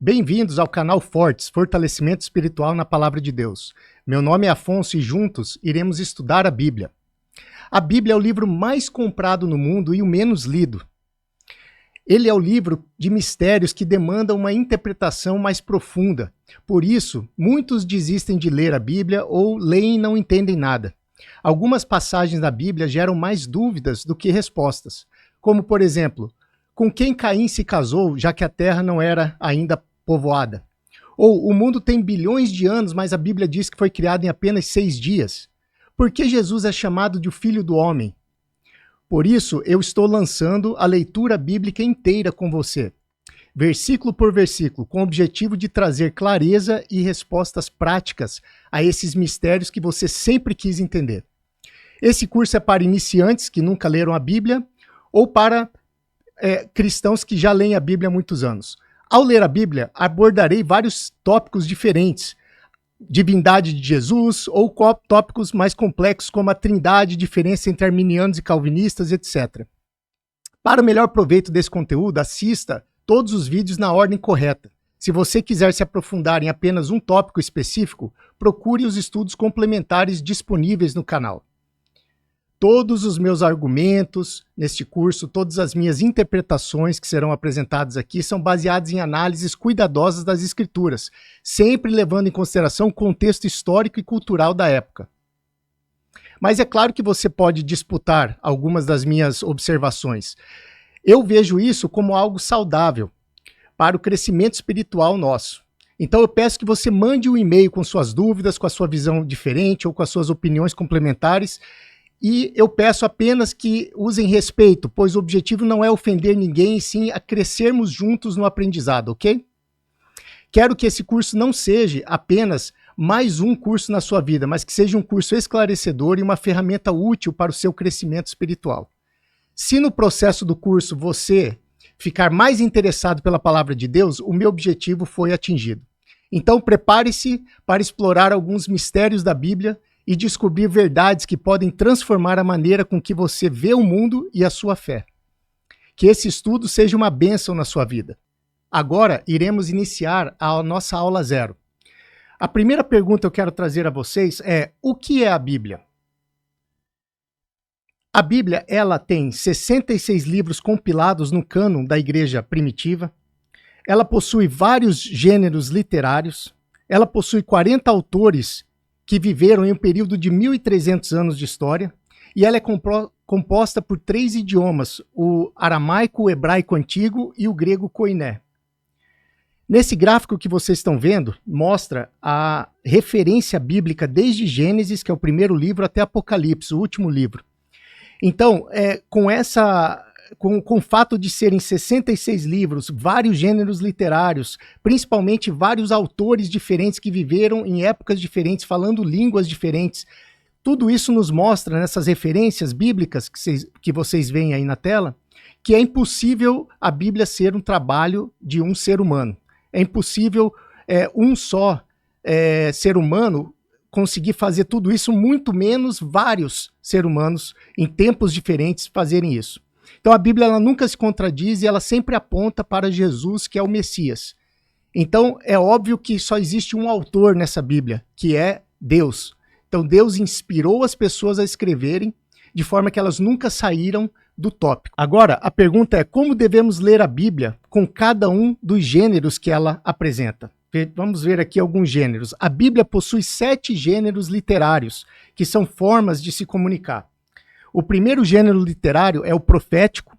Bem-vindos ao canal Fortes, Fortalecimento Espiritual na Palavra de Deus. Meu nome é Afonso e juntos iremos estudar a Bíblia. A Bíblia é o livro mais comprado no mundo e o menos lido. Ele é o livro de mistérios que demanda uma interpretação mais profunda. Por isso, muitos desistem de ler a Bíblia ou leem e não entendem nada. Algumas passagens da Bíblia geram mais dúvidas do que respostas, como, por exemplo, com quem Caim se casou, já que a terra não era ainda povoada? Ou o mundo tem bilhões de anos, mas a Bíblia diz que foi criado em apenas 6 dias. Por que Jesus é chamado de o Filho do Homem? Por isso, eu estou lançando a leitura bíblica inteira com você, versículo por versículo, com o objetivo de trazer clareza e respostas práticas a esses mistérios que você sempre quis entender. Esse curso é para iniciantes que nunca leram a Bíblia ou para cristãos que já leem a Bíblia há muitos anos. Ao ler a Bíblia, abordarei vários tópicos diferentes, divindade de Jesus, ou tópicos mais complexos como a trindade, diferença entre arminianos e calvinistas, etc. Para o melhor proveito desse conteúdo, assista todos os vídeos na ordem correta. Se você quiser se aprofundar em apenas um tópico específico, procure os estudos complementares disponíveis no canal. Todos os meus argumentos neste curso, todas as minhas interpretações que serão apresentadas aqui são baseadas em análises cuidadosas das Escrituras, sempre levando em consideração o contexto histórico e cultural da época. Mas é claro que você pode disputar algumas das minhas observações. Eu vejo isso como algo saudável para o crescimento espiritual nosso. Então eu peço que você mande um e-mail com suas dúvidas, com a sua visão diferente ou com as suas opiniões complementares. E eu peço apenas que usem respeito, pois o objetivo não é ofender ninguém, e sim a crescermos juntos no aprendizado, ok? Quero que esse curso não seja apenas mais um curso na sua vida, mas que seja um curso esclarecedor e uma ferramenta útil para o seu crescimento espiritual. Se no processo do curso você ficar mais interessado pela palavra de Deus, o meu objetivo foi atingido. Então prepare-se para explorar alguns mistérios da Bíblia e descobrir verdades que podem transformar a maneira com que você vê o mundo e a sua fé. Que esse estudo seja uma bênção na sua vida. Agora, iremos iniciar a nossa aula 0. A primeira pergunta que eu quero trazer a vocês é: o que é a Bíblia? A Bíblia, ela tem 66 livros compilados no cânon da igreja primitiva. Ela possui vários gêneros literários. Ela possui 40 autores que viveram em um período de 1.300 anos de história, e ela é composta por 3 idiomas, o aramaico, o hebraico antigo e o grego koiné. Nesse gráfico que vocês estão vendo, mostra a referência bíblica desde Gênesis, que é o primeiro livro, até Apocalipse, o último livro. Então, com o fato de serem 66 livros, vários gêneros literários, principalmente vários autores diferentes que viveram em épocas diferentes, falando línguas diferentes, tudo isso nos mostra nessas referências bíblicas que vocês veem aí na tela, que é impossível a Bíblia ser um trabalho de um ser humano. É impossível um só ser humano conseguir fazer tudo isso, muito menos vários seres humanos em tempos diferentes fazerem isso. Então a Bíblia ela nunca se contradiz e ela sempre aponta para Jesus, que é o Messias. Então é óbvio que só existe um autor nessa Bíblia, que é Deus. Então Deus inspirou as pessoas a escreverem de forma que elas nunca saíram do tópico. Agora, a pergunta é: como devemos ler a Bíblia com cada um dos gêneros que ela apresenta? Vamos ver aqui alguns gêneros. A Bíblia possui 7 gêneros literários, que são formas de se comunicar. O primeiro gênero literário é o profético,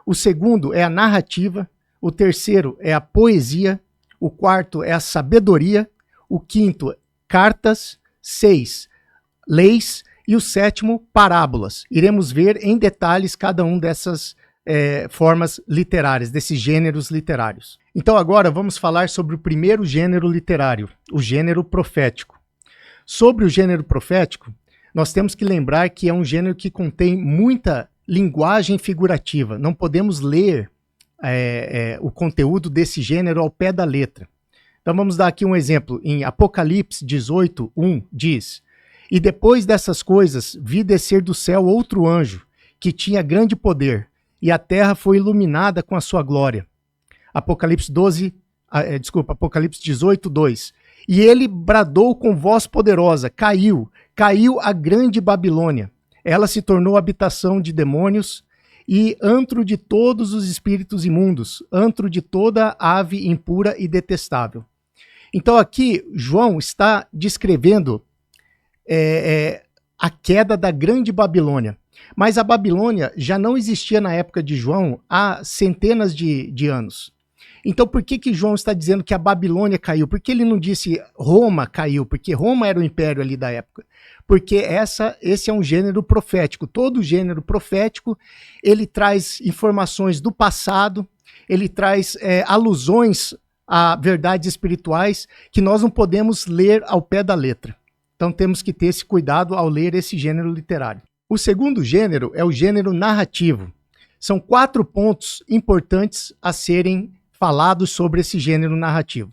o segundo é a narrativa, o terceiro é a poesia, o quarto é a sabedoria, o quinto, cartas, 6, leis e o sétimo, parábolas. Iremos ver em detalhes cada um dessas formas literárias, desses gêneros literários. Então agora vamos falar sobre o primeiro gênero literário, o gênero profético. Sobre o gênero profético, nós temos que lembrar que é um gênero que contém muita linguagem figurativa. Não podemos ler o conteúdo desse gênero ao pé da letra. Então vamos dar aqui um exemplo. Em Apocalipse 18:1 diz: "E depois dessas coisas vi descer do céu outro anjo, que tinha grande poder, e a terra foi iluminada com a sua glória." Apocalipse 12, Apocalipse 18, 2. E ele bradou com voz poderosa, caiu a grande Babilônia. Ela se tornou habitação de demônios e antro de todos os espíritos imundos, antro de toda ave impura e detestável. Então aqui João está descrevendo a queda da grande Babilônia. Mas a Babilônia já não existia na época de João há centenas de anos. Então por que João está dizendo que a Babilônia caiu? Por que ele não disse Roma caiu? Porque Roma era o império ali da época. Porque esse é um gênero profético. Todo gênero profético, ele traz informações do passado, ele traz alusões a verdades espirituais que nós não podemos ler ao pé da letra. Então temos que ter esse cuidado ao ler esse gênero literário. O segundo gênero é o gênero narrativo. São 4 pontos importantes a serem falados sobre esse gênero narrativo.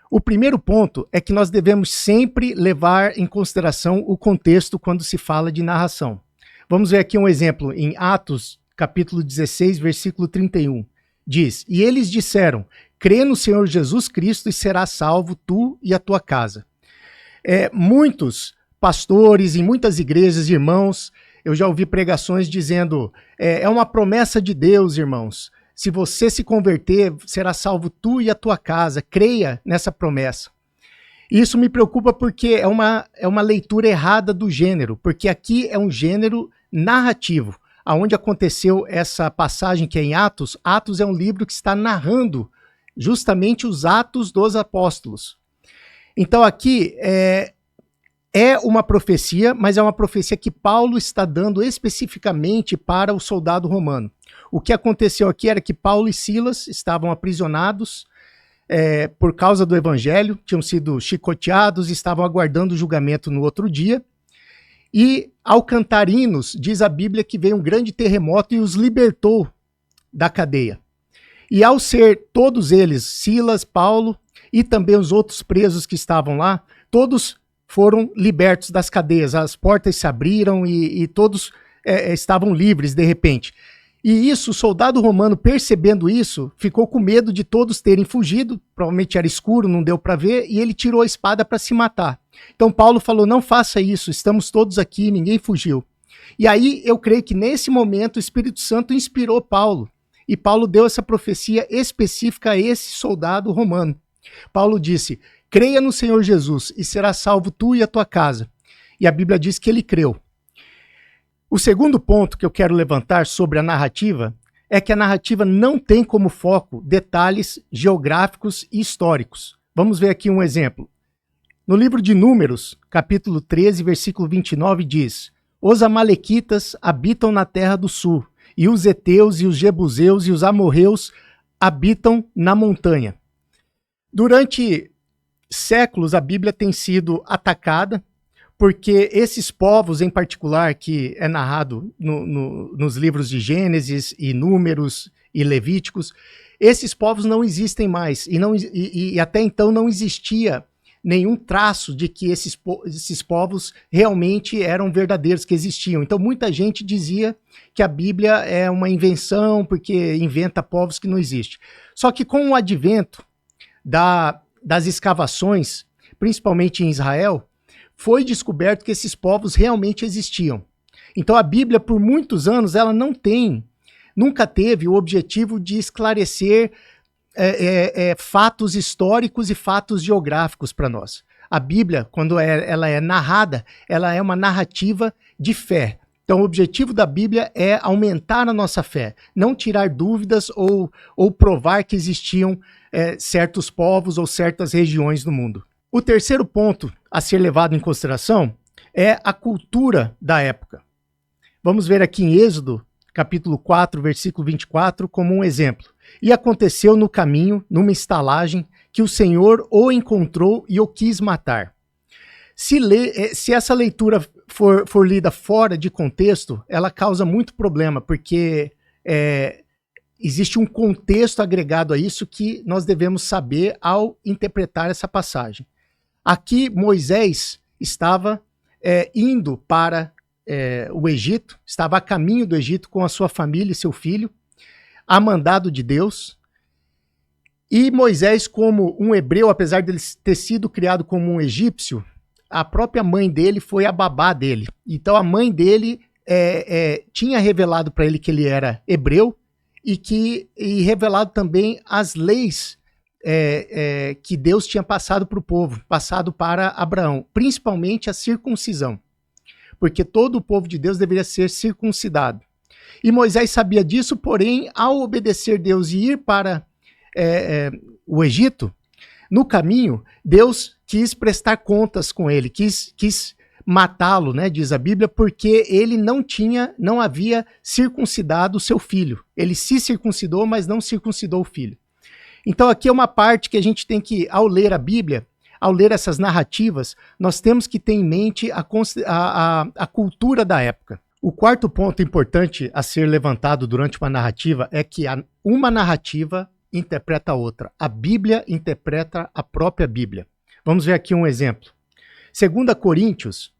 O primeiro ponto é que nós devemos sempre levar em consideração o contexto quando se fala de narração. Vamos ver aqui um exemplo em Atos, capítulo 16, versículo 31. Diz: "E eles disseram, crê no Senhor Jesus Cristo e serás salvo tu e a tua casa." Muitos pastores, em muitas igrejas, irmãos, eu já ouvi pregações dizendo, é uma promessa de Deus, irmãos. Se você se converter, será salvo tu e a tua casa. Creia nessa promessa. Isso me preocupa porque é uma leitura errada do gênero, porque aqui é um gênero narrativo. Aonde aconteceu essa passagem que é em Atos, Atos é um livro que está narrando justamente os atos dos apóstolos. Então aqui é uma profecia, mas é uma profecia que Paulo está dando especificamente para o soldado romano. O que aconteceu aqui era que Paulo e Silas estavam aprisionados por causa do evangelho, tinham sido chicoteados e estavam aguardando o julgamento no outro dia. E ao cantar hinos, diz a Bíblia que veio um grande terremoto e os libertou da cadeia. E ao ser todos eles, Silas, Paulo e também os outros presos que estavam lá, todos foram libertos das cadeias, as portas se abriram e todos estavam livres de repente. E isso, o soldado romano, percebendo isso, ficou com medo de todos terem fugido, provavelmente era escuro, não deu para ver, e ele tirou a espada para se matar. Então Paulo falou, não faça isso, estamos todos aqui, ninguém fugiu. E aí eu creio que nesse momento o Espírito Santo inspirou Paulo, e Paulo deu essa profecia específica a esse soldado romano. Paulo disse, creia no Senhor Jesus e será salvo tu e a tua casa. E a Bíblia diz que ele creu. O segundo ponto que eu quero levantar sobre a narrativa é que a narrativa não tem como foco detalhes geográficos e históricos. Vamos ver aqui um exemplo. No livro de Números, capítulo 13, versículo 29, diz: os amalequitas habitam na terra do sul, e os heteus e os jebuseus e os amorreus habitam na montanha. Durante séculos, a Bíblia tem sido atacada, porque esses povos em particular, que é narrado nos livros de Gênesis e Números e Levíticos, esses povos não existem mais, e até então não existia nenhum traço de que esses povos realmente eram verdadeiros, que existiam. Então muita gente dizia que a Bíblia é uma invenção, porque inventa povos que não existem. Só que com o advento das escavações, principalmente em Israel, foi descoberto que esses povos realmente existiam. Então a Bíblia, por muitos anos, ela nunca teve o objetivo de esclarecer fatos históricos e fatos geográficos para nós. A Bíblia, quando ela é narrada, ela é uma narrativa de fé. Então o objetivo da Bíblia é aumentar a nossa fé, não tirar dúvidas ou provar que existiam certos povos ou certas regiões no mundo. O terceiro ponto a ser levado em consideração é a cultura da época. Vamos ver aqui em Êxodo, capítulo 4, versículo 24, como um exemplo. E aconteceu no caminho, numa estalagem, que o Senhor o encontrou e o quis matar. Se essa leitura for lida fora de contexto, ela causa muito problema, porque existe um contexto agregado a isso que nós devemos saber ao interpretar essa passagem. Aqui Moisés estava indo para o Egito, estava a caminho do Egito com a sua família e seu filho, a mandado de Deus, E Moisés, como um hebreu, apesar de ele ter sido criado como um egípcio, a própria mãe dele foi a babá dele. Então a mãe dele tinha revelado para ele que ele era hebreu e revelado também as leis que Deus tinha passado para o povo, passado para Abraão, principalmente a circuncisão, porque todo o povo de Deus deveria ser circuncidado. E Moisés sabia disso, porém, ao obedecer Deus e ir para o Egito, no caminho, Deus quis prestar contas com ele, quis matá-lo, né, diz a Bíblia, porque ele não havia circuncidado o seu filho. Ele se circuncidou, mas não circuncidou o filho. Então aqui é uma parte que a gente tem que, ao ler a Bíblia, ao ler essas narrativas, nós temos que ter em mente a cultura da época. O quarto ponto importante a ser levantado durante uma narrativa é que uma narrativa interpreta a outra. A Bíblia interpreta a própria Bíblia. Vamos ver aqui um exemplo. 2 Coríntios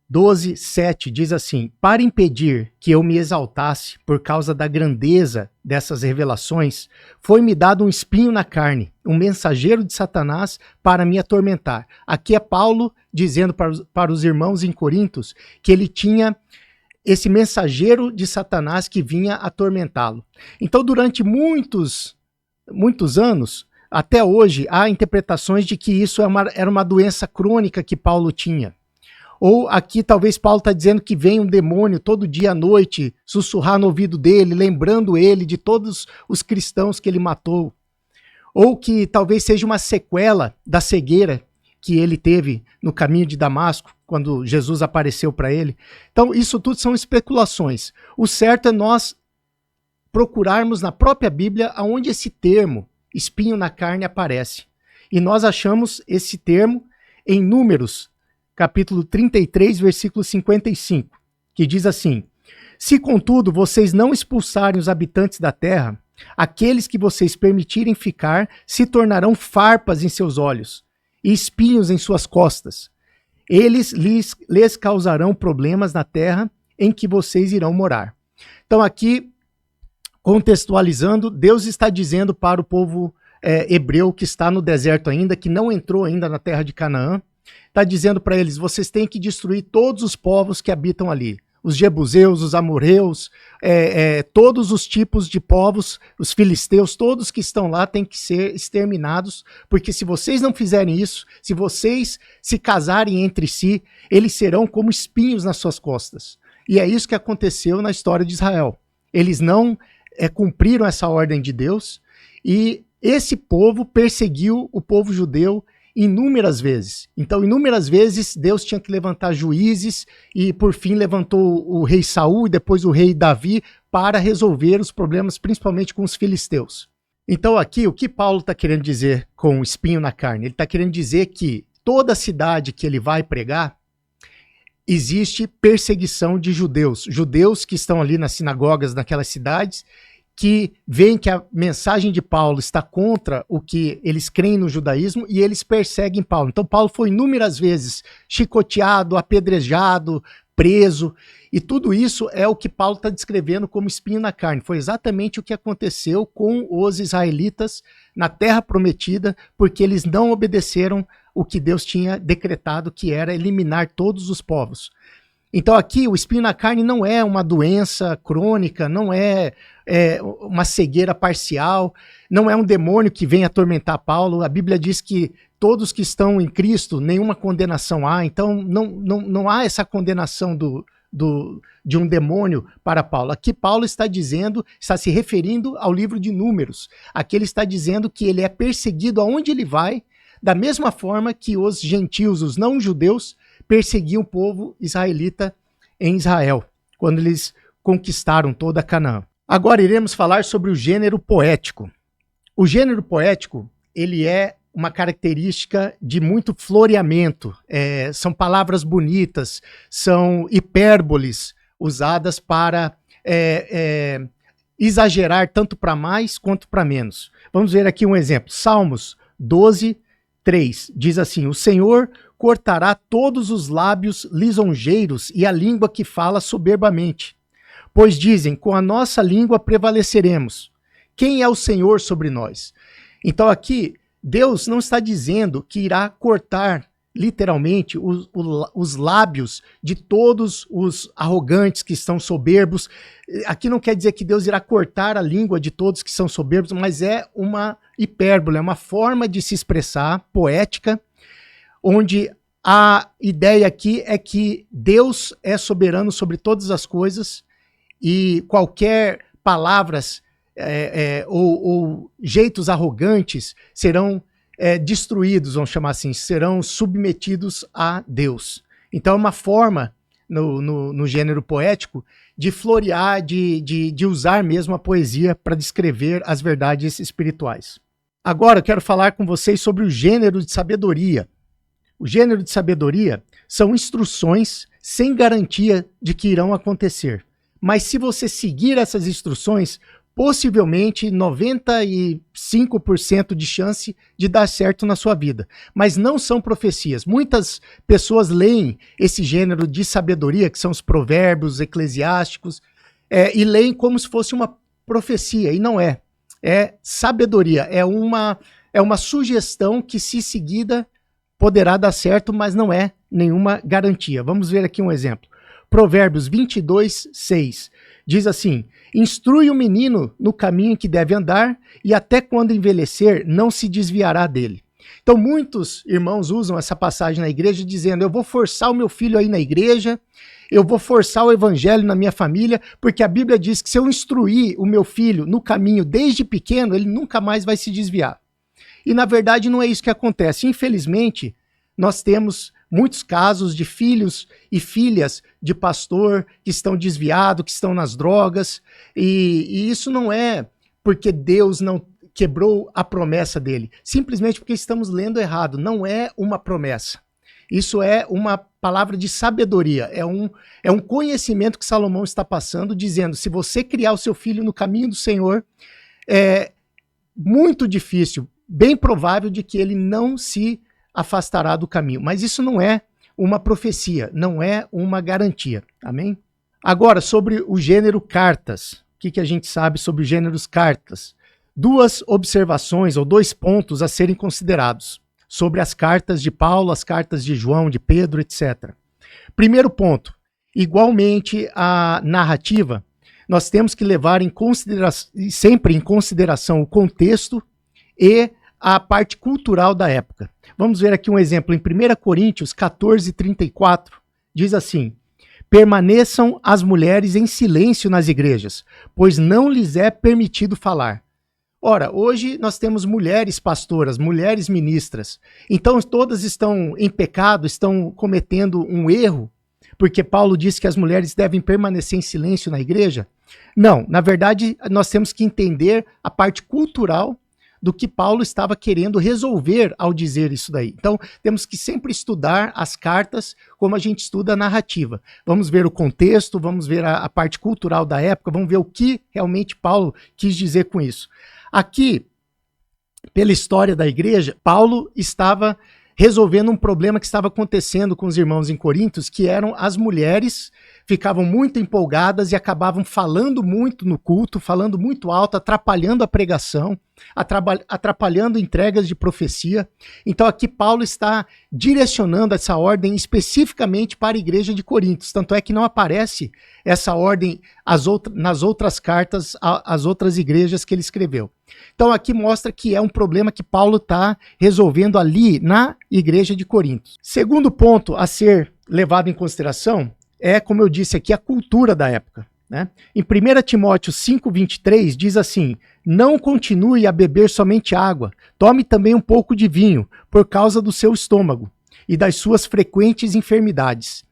12, 7 diz assim: para impedir que eu me exaltasse por causa da grandeza dessas revelações, foi-me dado um espinho na carne, um mensageiro de Satanás para me atormentar. Aqui é Paulo dizendo para os irmãos em Corintos que ele tinha esse mensageiro de Satanás que vinha atormentá-lo. Então, durante muitos anos, até hoje, há interpretações de que isso era uma doença crônica que Paulo tinha. Ou aqui talvez Paulo está dizendo que vem um demônio todo dia à noite sussurrar no ouvido dele, lembrando ele de todos os cristãos que ele matou. Ou que talvez seja uma sequela da cegueira que ele teve no caminho de Damasco, quando Jesus apareceu para ele. Então isso tudo são especulações. O certo é nós procurarmos na própria Bíblia aonde esse termo, espinho na carne, aparece. E nós achamos esse termo em Números, capítulo 33, versículo 55, que diz assim: se, contudo, vocês não expulsarem os habitantes da terra, aqueles que vocês permitirem ficar se tornarão farpas em seus olhos e espinhos em suas costas. Eles lhes causarão problemas na terra em que vocês irão morar. Então aqui, contextualizando, Deus está dizendo para o povo hebreu que está no deserto ainda, que não entrou ainda na terra de Canaã, está dizendo para eles: vocês têm que destruir todos os povos que habitam ali. Os jebuseus, os amorreus, todos os tipos de povos, os filisteus, todos que estão lá têm que ser exterminados, porque se vocês não fizerem isso, se vocês se casarem entre si, eles serão como espinhos nas suas costas. E é isso que aconteceu na história de Israel. Eles não cumpriram essa ordem de Deus, e esse povo perseguiu o povo judeu inúmeras vezes. Então, inúmeras vezes, Deus tinha que levantar juízes e, por fim, levantou o rei Saul e depois o rei Davi para resolver os problemas, principalmente com os filisteus. Então, aqui, o que Paulo está querendo dizer com o espinho na carne? Ele está querendo dizer que toda cidade que ele vai pregar, existe perseguição de judeus. Judeus que estão ali nas sinagogas naquelas cidades, que veem que a mensagem de Paulo está contra o que eles creem no judaísmo e eles perseguem Paulo. Então Paulo foi inúmeras vezes chicoteado, apedrejado, preso, e tudo isso é o que Paulo está descrevendo como espinho na carne. Foi exatamente o que aconteceu com os israelitas na terra prometida, porque eles não obedeceram o que Deus tinha decretado, que era eliminar todos os povos. Então aqui o espinho na carne não é uma doença crônica, não é uma cegueira parcial, não é um demônio que vem atormentar Paulo. A Bíblia diz que todos que estão em Cristo, nenhuma condenação há, então não há essa condenação de um demônio para Paulo. Aqui Paulo está se referindo ao livro de Números. Aqui ele está dizendo que ele é perseguido aonde ele vai, da mesma forma que os gentios, os não-judeus, perseguiam o povo israelita em Israel, quando eles conquistaram toda Canaã. Agora iremos falar sobre o gênero poético. O gênero poético, ele é uma característica de muito floreamento, são palavras bonitas, são hipérboles usadas para exagerar tanto para mais quanto para menos. Vamos ver aqui um exemplo. Salmos 12, 3 diz assim: o Senhor cortará todos os lábios lisonjeiros e a língua que fala soberbamente. Pois dizem, com a nossa língua prevaleceremos. Quem é o Senhor sobre nós? Então aqui, Deus não está dizendo que irá cortar literalmente os lábios de todos os arrogantes que estão soberbos. Aqui não quer dizer que Deus irá cortar a língua de todos que são soberbos, mas é uma hipérbole, é uma forma de se expressar poética, onde a ideia aqui é que Deus é soberano sobre todas as coisas e qualquer palavras ou jeitos arrogantes serão destruídos, vamos chamar assim, serão submetidos a Deus. Então é uma forma, no gênero poético, de florear, de usar mesmo a poesia para descrever as verdades espirituais. Agora eu quero falar com vocês sobre o gênero de sabedoria. O gênero de sabedoria são instruções sem garantia de que irão acontecer. Mas se você seguir essas instruções, possivelmente 95% de chance de dar certo na sua vida. Mas não são profecias. Muitas pessoas leem esse gênero de sabedoria, que são os provérbios eclesiásticos, e leem como se fosse uma profecia, e não é. É sabedoria, é uma sugestão que, se seguida, poderá dar certo, mas não é nenhuma garantia. Vamos ver aqui um exemplo. Provérbios 22, 6. Diz assim: instrui o menino no caminho em que deve andar, e até quando envelhecer, não se desviará dele. Então, muitos irmãos usam essa passagem na igreja dizendo: eu vou forçar o meu filho aí na igreja, eu vou forçar o evangelho na minha família, porque a Bíblia diz que se eu instruir o meu filho no caminho desde pequeno, ele nunca mais vai se desviar. E, na verdade, não é isso que acontece. Infelizmente, nós temos muitos casos de filhos e filhas de pastor que estão desviados, que estão nas drogas, e isso não é porque Deus não quebrou a promessa dele, simplesmente porque estamos lendo errado. Não é uma promessa. Isso é uma palavra de sabedoria, é um conhecimento que Salomão está passando, dizendo: se você criar o seu filho no caminho do Senhor, é muito difícil, bem provável de que ele não se afastará do caminho. Mas isso não é uma profecia, não é uma garantia. Amém? Agora, sobre o gênero cartas. O que a gente sabe sobre os gêneros cartas? Duas observações ou dois pontos a serem considerados sobre as cartas de Paulo, as cartas de João, de Pedro, etc. Primeiro ponto: igualmente a narrativa, nós temos que levar sempre em consideração o contexto e a parte cultural da época. Vamos ver aqui um exemplo. Em 1 Coríntios 14, 34, diz assim: permaneçam as mulheres em silêncio nas igrejas, pois não lhes é permitido falar. Ora, hoje nós temos mulheres pastoras, mulheres ministras. Então todas estão em pecado, estão cometendo um erro, porque Paulo disse que as mulheres devem permanecer em silêncio na igreja? Não, na verdade nós temos que entender a parte cultural do que Paulo estava querendo resolver ao dizer isso daí. Então, temos que sempre estudar as cartas como a gente estuda a narrativa. Vamos ver o contexto, vamos ver a parte cultural da época, vamos ver o que realmente Paulo quis dizer com isso. Aqui, pela história da igreja, Paulo estava resolvendo um problema que estava acontecendo com os irmãos em Corinto, que eram as mulheres ficavam muito empolgadas e acabavam falando muito no culto, falando muito alto, atrapalhando a pregação, atrapalhando entregas de profecia. Então aqui Paulo está direcionando essa ordem especificamente para a igreja de Corinto. Tanto é que não aparece essa ordem nas outras cartas, às outras igrejas que ele escreveu. Então aqui mostra que é um problema que Paulo está resolvendo ali na igreja de Corinto. Segundo ponto a ser levado em consideração é, como eu disse aqui, a cultura da época, né? Em 1 Timóteo 5,23 diz assim: não continue a beber somente água, tome também um pouco de vinho, por causa do seu estômago e das suas frequentes enfermidades.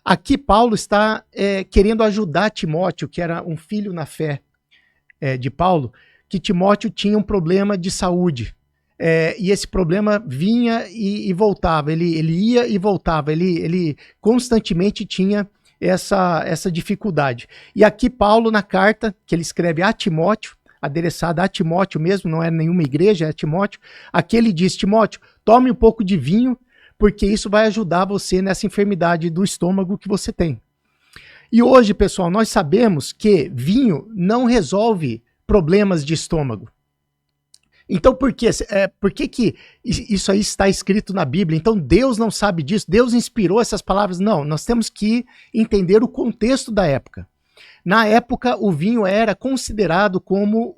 Aqui Paulo está querendo ajudar Timóteo, que era um filho na fé de Paulo, que Timóteo tinha um problema de saúde. E esse problema vinha e voltava, ele ia e voltava, ele constantemente tinha essa dificuldade. E aqui Paulo, na carta que ele escreve a Timóteo, adereçada a Timóteo mesmo, não é nenhuma igreja, é Timóteo, aqui ele diz: Timóteo, tome um pouco de vinho, porque isso vai ajudar você nessa enfermidade do estômago que você tem. E hoje, pessoal, nós sabemos que vinho não resolve problemas de estômago. Então, por que isso aí está escrito na Bíblia? Então, Deus não sabe disso? Deus inspirou essas palavras? Não, nós temos que entender o contexto da época. Na época, o vinho era considerado como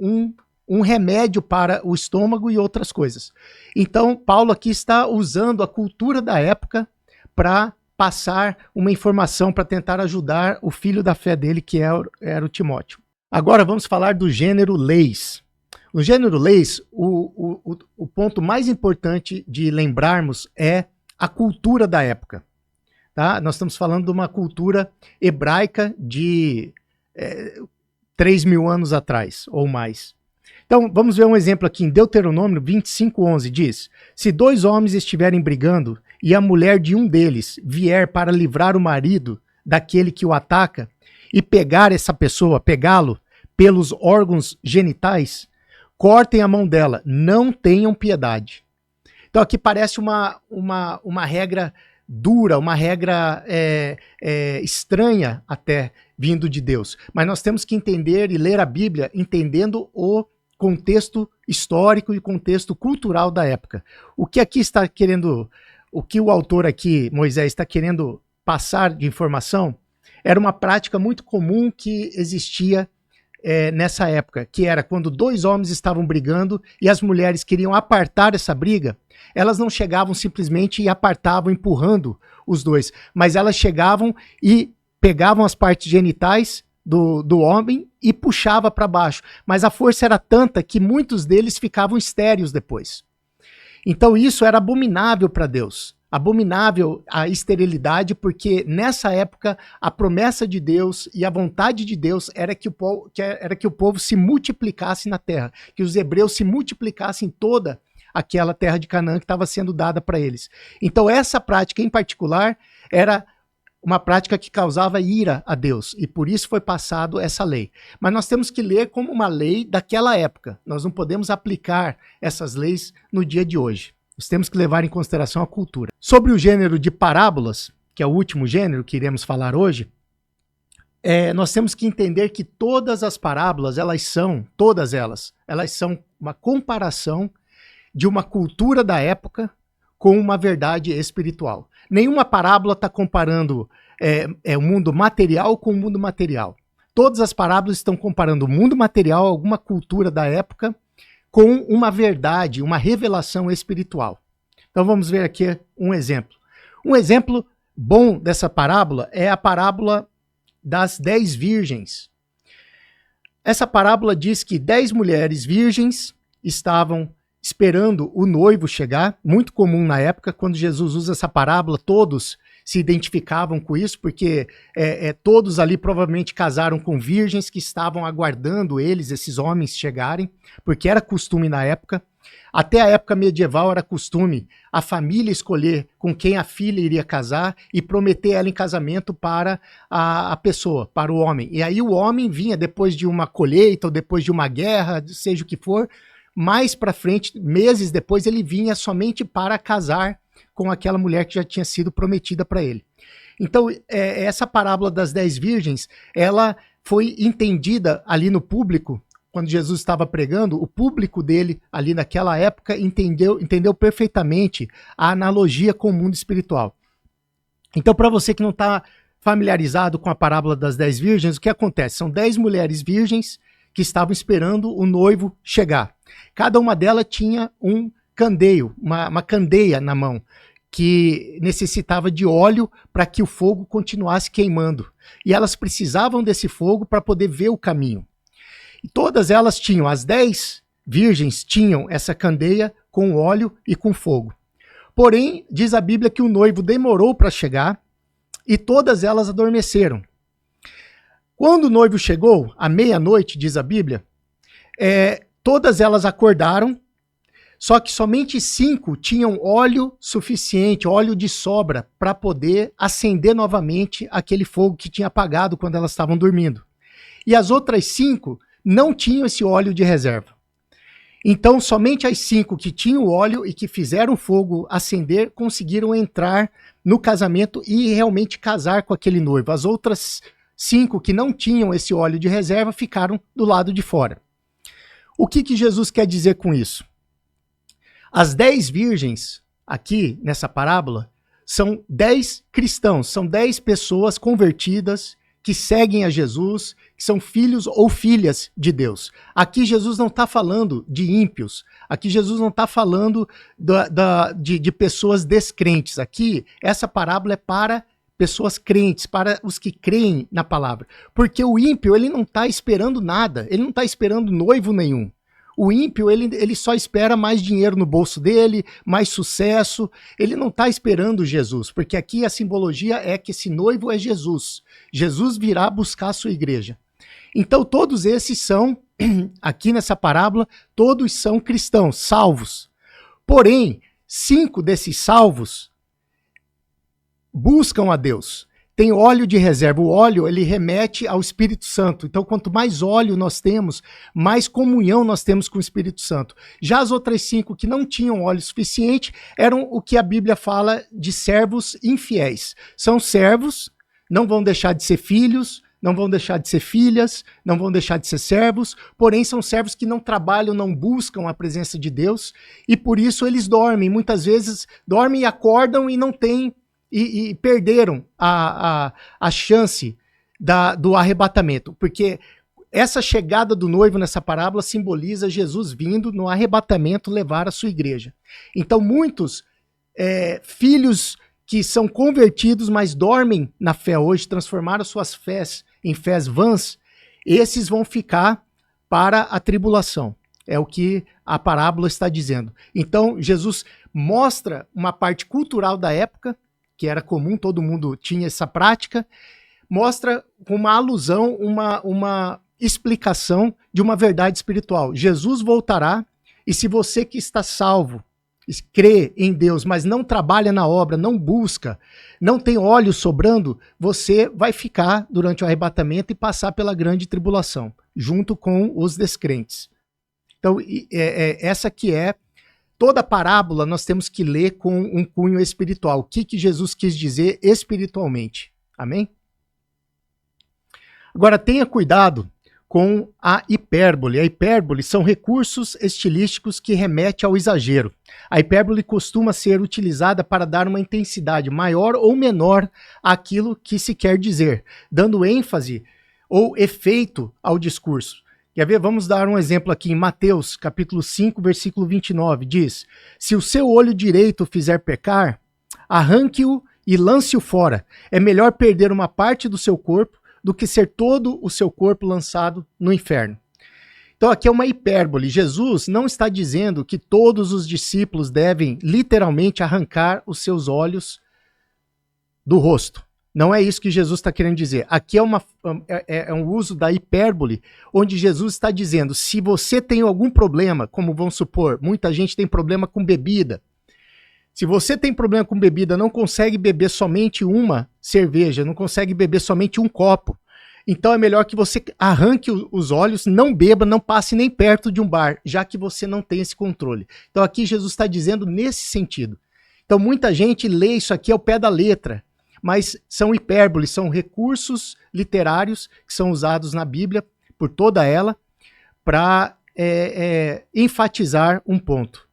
um remédio para o estômago e outras coisas. Então, Paulo aqui está usando a cultura da época para passar uma informação, para tentar ajudar o filho da fé dele, que era o Timóteo. Agora vamos falar do gênero leis. No gênero leis, o ponto mais importante de lembrarmos é a cultura da época. Tá? Nós estamos falando de uma cultura hebraica de 3.000 anos atrás, ou mais. Então, vamos ver um exemplo aqui. Em Deuteronômio 25:11 diz: se 2 homens estiverem brigando e a mulher de um deles vier para livrar o marido daquele que o ataca e pegar essa pessoa, pegá-lo pelos órgãos genitais, cortem a mão dela, não tenham piedade. Então aqui parece uma regra dura, uma regra estranha até vindo de Deus. Mas nós temos que entender e ler a Bíblia entendendo o contexto histórico e contexto cultural da época. O que aqui está querendo, o que o autor aqui, Moisés, está querendo passar de informação, era uma prática muito comum que existia nessa época, que era quando 2 homens estavam brigando e as mulheres queriam apartar essa briga, elas não chegavam simplesmente e apartavam empurrando os dois, mas elas chegavam e pegavam as partes genitais do homem e puxava para baixo, mas a força era tanta que muitos deles ficavam estéreis depois. Então isso era abominável para Deus. Abominável a esterilidade, porque nessa época a promessa de Deus e a vontade de Deus era que o povo se multiplicasse na terra, que os hebreus se multiplicassem em toda aquela terra de Canaã que estava sendo dada para eles. Então essa prática em particular era uma prática que causava ira a Deus, e por isso foi passado essa lei. Mas nós temos que ler como uma lei daquela época, nós não podemos aplicar essas leis no dia de hoje. Nós temos que levar em consideração a cultura. Sobre o gênero de parábolas, que é o último gênero que iremos falar hoje, nós temos que entender que todas as parábolas, todas elas são uma comparação de uma cultura da época com uma verdade espiritual. Nenhuma parábola está comparando o mundo material com o mundo material. Todas as parábolas estão comparando o mundo material, alguma cultura da época, com uma verdade, uma revelação espiritual. Então vamos ver aqui um exemplo. Um exemplo bom dessa parábola é a parábola das 10 virgens. Essa parábola diz que 10 mulheres virgens estavam esperando o noivo chegar, muito comum na época. Quando Jesus usa essa parábola, todos se identificavam com isso, porque todos ali provavelmente casaram com virgens que estavam aguardando esses homens chegarem, porque era costume na época. Até a época medieval era costume a família escolher com quem a filha iria casar e prometer ela em casamento para a pessoa, para o homem. E aí o homem vinha depois de uma colheita ou depois de uma guerra, seja o que for, mais para frente, meses depois, ele vinha somente para casar com aquela mulher que já tinha sido prometida para ele. Então, essa parábola das 10 virgens, ela foi entendida ali no público, quando Jesus estava pregando, o público dele ali naquela época entendeu perfeitamente a analogia com o mundo espiritual. Então, para você que não está familiarizado com a parábola das 10 virgens, o que acontece? São 10 mulheres virgens que estavam esperando o noivo chegar. Cada uma delas tinha um candeio, uma candeia na mão, que necessitava de óleo para que o fogo continuasse queimando. E elas precisavam desse fogo para poder ver o caminho. E todas elas tinham, as 10 virgens tinham essa candeia com óleo e com fogo. Porém, diz a Bíblia que o noivo demorou para chegar e todas elas adormeceram. Quando o noivo chegou, à meia-noite, diz a Bíblia, todas elas acordaram, só que somente 5 tinham óleo suficiente, óleo de sobra, para poder acender novamente aquele fogo que tinha apagado quando elas estavam dormindo. E as outras 5 não tinham esse óleo de reserva. Então, somente as 5 que tinham óleo e que fizeram o fogo acender, conseguiram entrar no casamento e realmente casar com aquele noivo. As outras 5 que não tinham esse óleo de reserva ficaram do lado de fora. O que Jesus quer dizer com isso? As 10 virgens, aqui nessa parábola, são 10 cristãos, são 10 pessoas convertidas que seguem a Jesus, que são filhos ou filhas de Deus. Aqui Jesus não está falando de ímpios, aqui Jesus não está falando de pessoas descrentes. Aqui, essa parábola é para pessoas crentes, para os que creem na palavra. Porque o ímpio, ele não está esperando nada, ele não está esperando noivo nenhum. O ímpio, ele só espera mais dinheiro no bolso dele, mais sucesso. Ele não está esperando Jesus, porque aqui a simbologia é que esse noivo é Jesus. Jesus virá buscar a sua igreja. Então todos esses são, aqui nessa parábola, todos são cristãos, salvos. Porém, 5 desses salvos buscam a Deus. Tem óleo de reserva. O óleo, ele remete ao Espírito Santo. Então, quanto mais óleo nós temos, mais comunhão nós temos com o Espírito Santo. Já as outras 5 que não tinham óleo suficiente, eram o que a Bíblia fala de servos infiéis. São servos, não vão deixar de ser filhos, não vão deixar de ser filhas, não vão deixar de ser servos, porém são servos que não trabalham, não buscam a presença de Deus, e por isso eles dormem. Muitas vezes dormem e acordam e não têm, e perderam a chance do arrebatamento, porque essa chegada do noivo nessa parábola simboliza Jesus vindo no arrebatamento levar a sua igreja. Então muitos filhos que são convertidos, mas dormem na fé hoje, transformaram suas fés em fés vãs, esses vão ficar para a tribulação. É o que a parábola está dizendo. Então Jesus mostra uma parte cultural da época, que era comum, todo mundo tinha essa prática, mostra uma alusão, uma explicação de uma verdade espiritual. Jesus voltará, e se você que está salvo, crê em Deus, mas não trabalha na obra, não busca, não tem óleo sobrando, você vai ficar durante o arrebatamento e passar pela grande tribulação, junto com os descrentes. Então, essa que é toda a parábola, nós temos que ler com um cunho espiritual. O que Jesus quis dizer espiritualmente. Amém? Agora, tenha cuidado com a hipérbole. A hipérbole são recursos estilísticos que remetem ao exagero. A hipérbole costuma ser utilizada para dar uma intensidade maior ou menor àquilo que se quer dizer, dando ênfase ou efeito ao discurso. Quer ver? Vamos dar um exemplo aqui em Mateus, capítulo 5, versículo 29, diz: se o seu olho direito fizer pecar, arranque-o e lance-o fora. É melhor perder uma parte do seu corpo do que ser todo o seu corpo lançado no inferno. Então aqui é uma hipérbole. Jesus não está dizendo que todos os discípulos devem literalmente arrancar os seus olhos do rosto. Não é isso que Jesus está querendo dizer. Aqui é um uso da hipérbole, onde Jesus está dizendo, se você tem algum problema, como vamos supor, muita gente tem problema com bebida. Se você tem problema com bebida, não consegue beber somente uma cerveja, não consegue beber somente um copo, então é melhor que você arranque os olhos, não beba, não passe nem perto de um bar, já que você não tem esse controle. Então aqui Jesus está dizendo nesse sentido. Então muita gente lê isso aqui ao pé da letra, mas são hipérboles, são recursos literários que são usados na Bíblia, por toda ela, para enfatizar um ponto.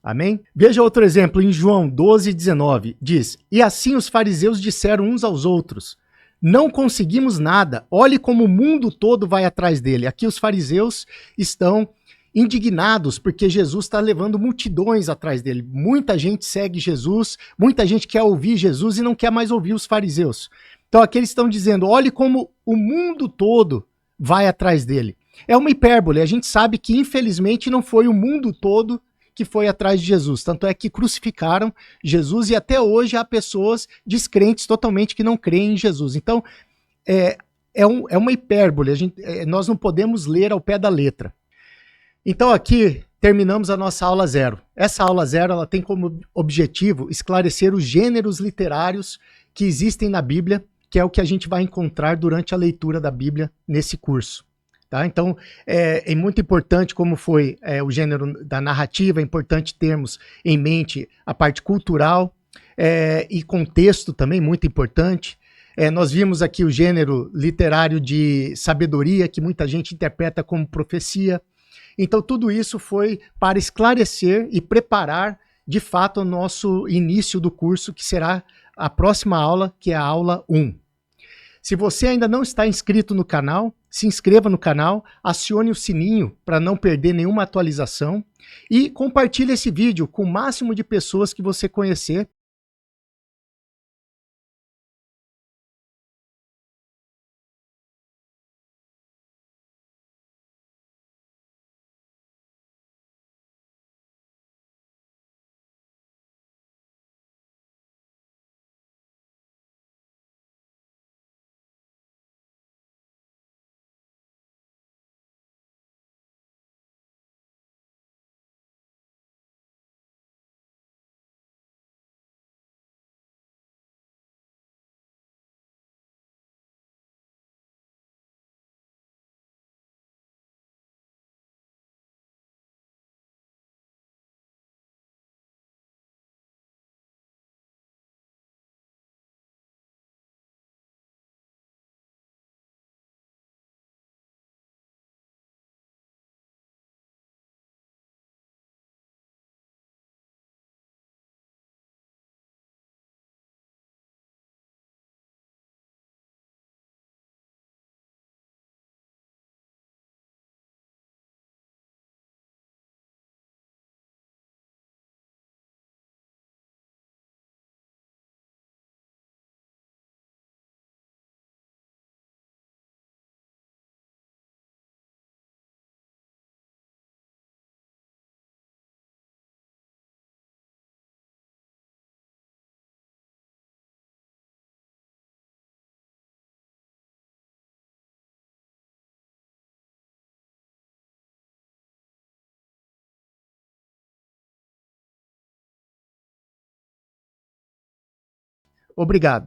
Amém? Veja outro exemplo, em João 12:19, diz: e assim os fariseus disseram uns aos outros, não conseguimos nada, olhe como o mundo todo vai atrás dele. Aqui os fariseus estão indignados porque Jesus está levando multidões atrás dele. Muita gente segue Jesus, muita gente quer ouvir Jesus e não quer mais ouvir os fariseus. Então aqui eles estão dizendo, olhe como o mundo todo vai atrás dele. É uma hipérbole, a gente sabe que infelizmente não foi o mundo todo que foi atrás de Jesus. Tanto é que crucificaram Jesus e até hoje há pessoas descrentes totalmente que não creem em Jesus. Então é uma hipérbole, nós não podemos ler ao pé da letra. Então aqui terminamos a nossa aula 0. Essa aula 0 ela tem como objetivo esclarecer os gêneros literários que existem na Bíblia, que é o que a gente vai encontrar durante a leitura da Bíblia nesse curso. Tá? Então é muito importante como foi o gênero da narrativa, é importante termos em mente a parte cultural e contexto também, muito importante. Nós vimos aqui o gênero literário de sabedoria, que muita gente interpreta como profecia. Então, tudo isso foi para esclarecer e preparar, de fato, o nosso início do curso, que será a próxima aula, que é a aula 1. Se você ainda não está inscrito no canal, se inscreva no canal, acione o sininho para não perder nenhuma atualização e compartilhe esse vídeo com o máximo de pessoas que você conhecer. Obrigado.